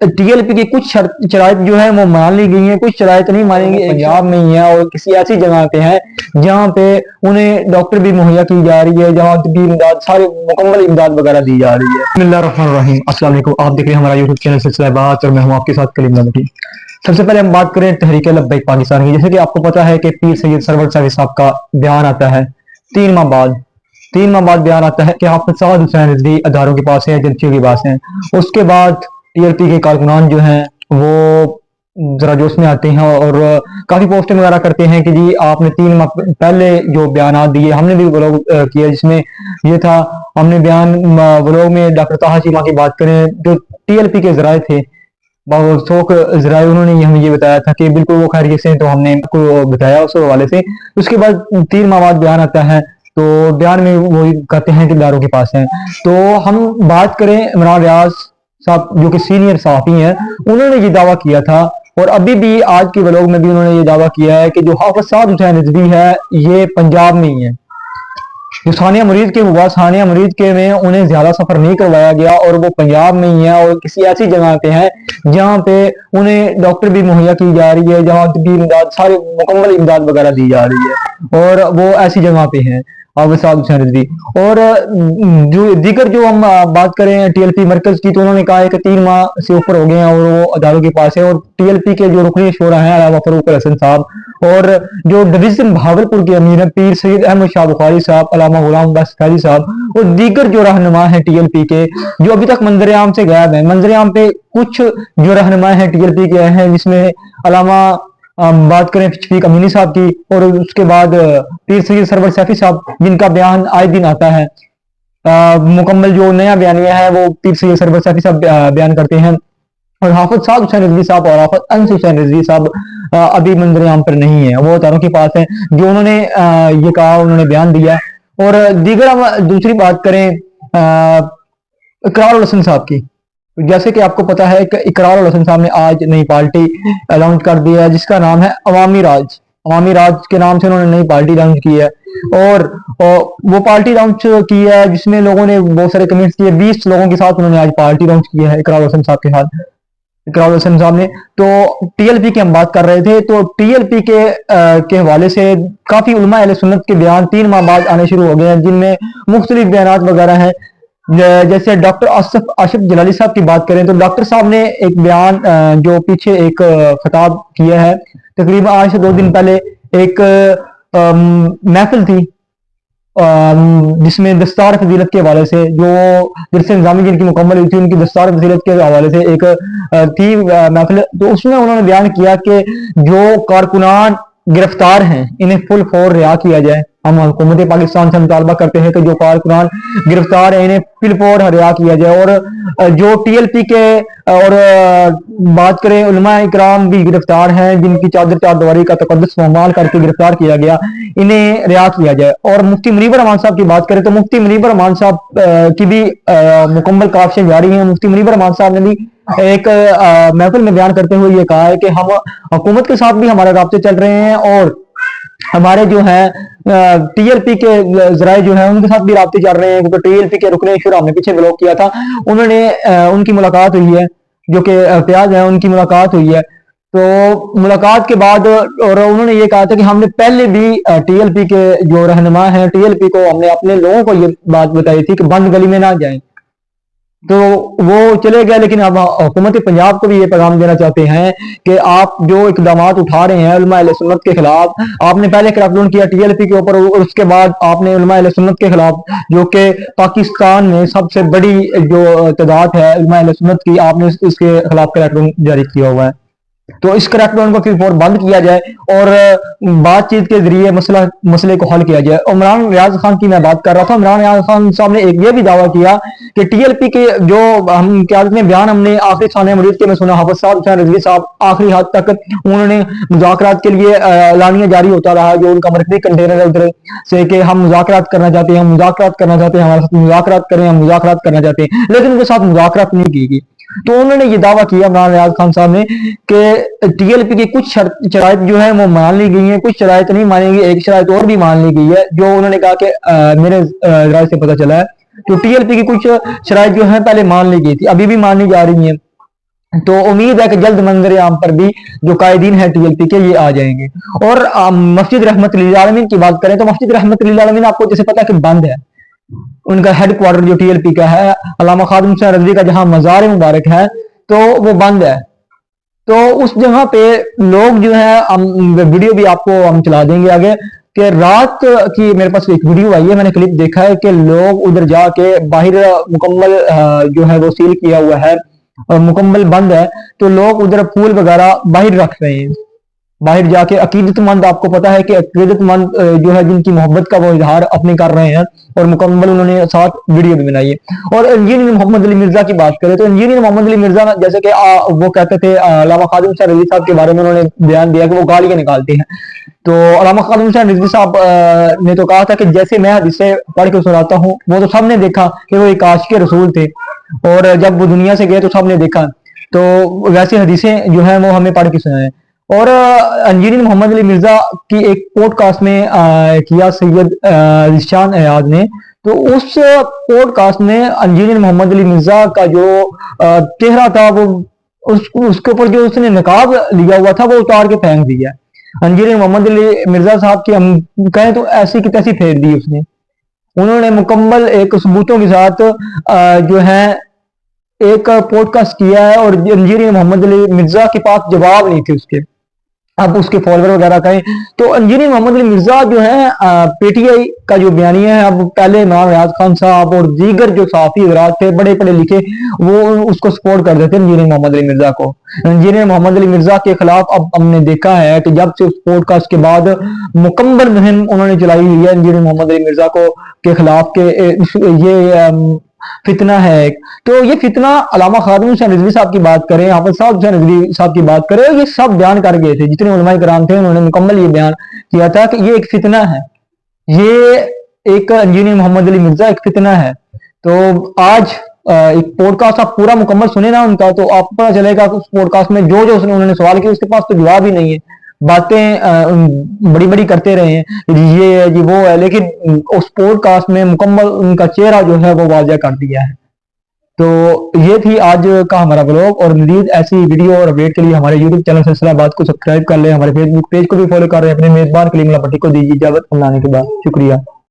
TLP की कुछ शराइत जो है वो मान ली गई हैं, कुछ शराइत नहीं मानेंगे। पंजाब में ही है और किसी ऐसी जगह पे है जहाँ पे उन्हें डॉक्टर भी मुहैया की जा रही है, जहाँ भी इमदाद सारी मुकम्मल इमदाद वगैरह दी जा रही है। बिस्मिल्लाहिर्रहमानिर्रहीम, अस्सलाम वालेकुम। आप देख रहे हैं हमारा यूट्यूब चैनल सिलसिला बात और मैं हूँ आपके साथ कलीम नबी। सबसे पहले हम बात करें तहरीक लब्बैक पाकिस्तान की। जैसे कि आपको पता है कि पीर सैयद सरवर साहब का बयान आता है 3 माह बाद बयान आता है कि हाफिज सआद हुसैन रिजवी अदारों के पास है, एजेंसियों के पास हैं। उसके बाद टीएलपी के कारकुनान जो हैं वो जरा जोश में आते हैं और काफी पोस्टें वगैरह करते हैं कि जी आपने 3 माह पहले जो बयान दिए, हमने भी व्लॉग किया जिसमें ये था, हमने बयान व्लॉग में डॉक्टर ताहा चीमा की बात करें जो टीएलपी के जराए थे, बावसूख जराए, उन्होंने हमें ये बताया था कि बिल्कुल वो खैरियत से, तो हमने आपको बताया उस हवाले से। उसके बाद 3 माह बाद बयान आता है, तो बयान में वो कहते हैं कि इदारों के पास हैं। तो हम बात करें इमरान रियाज साहब जो कि सीनियर सहाफ़ी हैं, उन्होंने ये दावा किया था और अभी भी आज के व्लॉग में भी उन्होंने ये दावा किया है कि जो हाफिज सआद हुसैन रिजवी है ये पंजाब में ही है। जो सानिया मुरीद के हुआ, सानिया मुरीद के में उन्हें ज्यादा सफर नहीं करवाया गया और वो पंजाब में ही है और किसी ऐसी जगह पे है जहाँ पे उन्हें डॉक्टर भी मुहैया की जा रही है, जहाँ भी इमदाद सारी मुकम्मल इमदाद वगैरह दी जा रही है और वो ऐसी जगह पे है हाफिज सआद हुसैन रिजवी। और जो दीगर जो हम बात करें टीएलपी मरकज की, तो उन्होंने कहा है कि 3 माह से ऊपर हो गए हैं और वो अदालों के पास है। और टीएलपी के जो रुकनी शोरा हैं अलावा फरूक हसन साहब और जो डिवीजन भावलपुर के अमीर है पीर सैयद अहमद शाह बुखारी साहब, अलामा गुलाम अब्बास खैरी साहब और दीगर जो रहनुमा है टीएलपी के जो अभी तक मंजर आम से गायब है। मंजर आम पे कुछ जो रहनुमा है टीएलपी के हैं जिसमें अलामा बात करें शफीक अमीनी साहब की और उसके बाद पीर सैयद सरवर सैफी साहब जिनका बयान आए दिन आता है। मुकम्मल जो नया बयानिया है वो पीर सैयद सरवर सैफी साहब बयान करते हैं और हाफिज सआद हुसैन रिजवी साहब और हाफिज अनस हुसैन रिजवी साहब अभी मंजर आम पर नहीं है, वो अदारों के पास है। जो उन्होंने ये कहा, उन्होंने बयान दिया। और दीगर हम दूसरी बात करें इकरार हसन साहब की। जैसे कि आपको पता है कि इकरार हसन साहब ने आज नई पार्टी लॉन्च कर दी है जिसका नाम है अवामी राज। अवामी राज के नाम से उन्होंने नई पार्टी लॉन्च की है और वो पार्टी लॉन्च की है जिसमें लोगों ने बहुत सारे कमेंट्स किए। 20 लोगों के साथ उन्होंने आज पार्टी लॉन्च की है इकरार हसन साहब के साथ, इकरार हसन साहब ने। तो टीएलपी की हम बात कर रहे थे, तो टीएलपी के हवाले से काफी उलमा अहले सुन्नत के बयान 3 माह बाद आने शुरू हो गए हैं जिनमें मुख्तलिफ बयानात वगैरह हैं। जैसे डॉक्टर आसिफ जलाली साहब की बात करें तो डॉक्टर साहब ने एक बयान जो पीछे एक खिताब किया है, तकरीबन आज से 2 दिन पहले एक महफिल थी जिसमें दस्तार फजीलत के हवाले से जो जिससे निजामी जिनकी मुकम्मल हुई थी उनकी दस्तार फजीलत के हवाले से एक थी महफिल। तो उसमें उन्होंने बयान किया कि जो कारकुनान गिरफ्तार हैं इन्हें फुल फौर रिहा किया जाए। हम हुकूमत पाकिस्तान से मुतालबा करते हैं कि जो कारकुनान गिरफ्तार है इन्हें फुल फौर रिहा किया जाए। और जो टीएलपी के और बात करें उलमा इकराम भी गिरफ्तार हैं जिनकी चादर चारदीवारी का तकद्दुस पामाल करके गिरफ्तार किया गया, इन्हें रिहा किया जाए। और मुफ्ती मुनीबर रहमान साहब की बात करें तो मुफ्ती मुनीबर रहमान साहब की भी मुकम्मल काविशें जारी हैं। मुफ्ती मुनीबर रहमान साहब ने भी एक महफिल में बयान करते हुए ये कहा है कि हम हुकूमत के साथ भी हमारे राब्ते चल रहे हैं और हमारे जो है टीएलपी के जराए जो है उनके साथ भी राब्ते चल रहे हैं, क्योंकि टीएलपी के रुकने शुरा हमने पीछे ब्लॉग किया था, उन्होंने उनकी मुलाकात हुई है जो कि प्याज है, उनकी मुलाकात हुई है। तो मुलाकात के बाद और उन्होंने ये कहा था कि हमने पहले भी टीएलपी के जो रहनुमा हैं टीएलपी को हमने अपने लोगों को ये बात बताई थी कि बंद गली में ना जाएं, तो वो चले गए। लेकिन अब हुकूमत पंजाब को भी ये पैगाम देना चाहते हैं कि आप जो इकदामात उठा रहे हैं उलमा अहले सुन्नत के खिलाफ, आपने पहले क्रैकडाउन किया टीएलपी के ऊपर और उसके बाद आपने उलमा अहले सुन्नत के खिलाफ जो कि पाकिस्तान में सबसे बड़ी जो तादाद है उलमा अहले सुन्नत की, आपने इसके खिलाफ क्रैकडाउन जारी किया हुआ है। तो इस क्रैकडाउन को फिर फौर बंद किया जाए और बातचीत के जरिए मसले को हल किया जाए। इमरान रियाज खान की मैं बात कर रहा था। इमरान रियाज खान साहब ने एक ये भी दावा किया कि टीएलपी के जो हम क्या में बयान हमने आखिरी सानिया मुरीद के में सुना, हाफिज सआद हुसैन रिजवी साहब आखिरी हद तक उन्होंने मुज़ाकरात के लिए ऐलानिया जारी होता रहा, जो उनका मरकजी कंटेनर है उधर से कि हम मुज़ाकरात करना चाहते हैं, हम मुज़ाकरात करना चाहते हैं, हमारे साथ मुज़ाकरात करें, हम मुज़ाकरात करना चाहते हैं, लेकिन उनके साथ मुज़ाकरात नहीं की गई। तो उन्होंने ये दावा किया इमरान रियाज खान साहब ने कि टीएलपी की कुछ शराइत जो है वो मान ली गई हैं, कुछ शराइत नहीं मानेंगी, एक शराइत और भी मान ली गई है। जो उन्होंने कहा कि मेरे राय से पता चला है तो टीएलपी की कुछ शराइत जो है पहले मान ली गई थी, अभी भी मानी जा रही हैं। तो उम्मीद है कि जल्द मंजर आम पर भी जो कायदीन है टीएलपी के ये आ जाएंगे। और मस्जिद रहमत लिल आलमीन की बात करें तो मस्जिद रहमत लिल आलमीन आपको जैसे पता है कि बंद है। उनका हेड क्वार्टर जो टीएलपी का है, अल्लामा खादिम हुसैन रजवी का जहां मजार मुबारक है, तो वो बंद है। तो उस जगह पे लोग जो है, वीडियो भी आपको हम चला देंगे आगे, कि रात की मेरे पास एक वीडियो आई है, मैंने क्लिप देखा है कि लोग उधर जाके बाहर मुकम्मल जो है वो सील किया हुआ है और मुकम्मल बंद है, तो लोग उधर फूल वगैरह बाहर रख रहे हैं। बाहर जाके अकीदतमंद, आपको पता है कि अकीदतमंद जो है जिनकी मोहब्बत का वो इजहार अपने कर रहे हैं, और मुकम्मल उन्होंने साथ वीडियो भी बनाई है। और इंजीनियर मोहम्मद अली मिर्जा की बात करें तो इंजीनियर मोहम्मद अली मिर्जा जैसे कि वो कहते थे अल्लामा खादिम हुसैन रज़वी साहब के बारे में उन्होंने बयान दिया कि वो गालियां निकालते हैं। तो अल्लामा खादिम हुसैन रज़वी साहब ने तो कहा था कि जैसे मैं हदीसें पढ़ के सुनाता हूँ, वो तो सबने देखा कि वो एक आशिक रसूल थे, और जब वो दुनिया से गए तो सबने देखा, तो वैसे हदीसें जो है वो हमें पढ़ के सुनाए। और इंजीनियर मोहम्मद अली मिर्जा की एक पॉडकास्ट में किया सैयद रिशान अयाज ने, तो उस पॉडकास्ट में इंजीनियर मोहम्मद अली मिर्जा का जो चेहरा था, वो उसके ऊपर जो उसने नकाब लिया हुआ था वो उतार के फेंक दिया। इंजीनियर मोहम्मद अली मिर्जा साहब की हम कहें तो ऐसी की तैसी फेर दी उसने। उन्होंने मुकम्मल एक सबूतों के साथ जो है एक पॉडकास्ट किया है, और इंजीनियर मोहम्मद अली मिर्जा के पास जवाब नहीं थे उसके, अब उसके फॉलोअर वगैरह कहें तो। इंजीनियर मोहम्मद अली मिर्जा जो है पीटीआई का जो बयानिया है, अब पहले इमरान रियाज खान साहब और दीगर जो साफी हजरात थे बड़े पढ़े लिखे, वो उसको सपोर्ट कर देते इंजीनियर मोहम्मद अली मिर्जा को। इंजीनियर मोहम्मद अली मिर्जा के खिलाफ अब हमने देखा है कि जब से उस पॉडकास्ट के बाद मुकम्मल मुहिम उन्होंने चलाई हुई है इंजीनियर मोहम्मद अली मिर्जा को के खिलाफ के ये फितना है। तो ये फितना अल्लामा खादिम हुसैन रिजवी साहब की बात करें, हाफिज साहब हुसैन रिजवी साहब की बात करें, ये सब बयान कर गए थे, जितने उलमाए कराम थे उन्होंने मुकम्मल ये बयान किया था कि ये एक फितना है, ये एक इंजीनियर मोहम्मद अली मिर्जा एक फितना है। तो आज एक पॉडकास्ट आप पूरा मुकम्मल सुने ना उनका, तो आपको पता चलेगा कि उस पॉडकास्ट में जो जो उन्होंने सवाल किए उसके पास तो जवाब ही नहीं है। बातें बड़ी बड़ी करते रहे हैं, ये है जी वो है, लेकिन उस पॉडकास्ट में मुकम्मल उनका चेहरा जो है वो वाज़ह कर दिया है। तो ये थी आज का हमारा ब्लॉग, और मज़ीद ऐसी वीडियो और अपडेट के लिए हमारे यूट्यूब चैनल सिलसिला बात को सब्सक्राइब कर लें, हमारे फेसबुक पेज को भी फॉलो कर रहे हैं। अपने मेजबान कलीमुल्लाह भट्टी को दीजिए इजाज़त, अल्लाह ने के बाद शुक्रिया।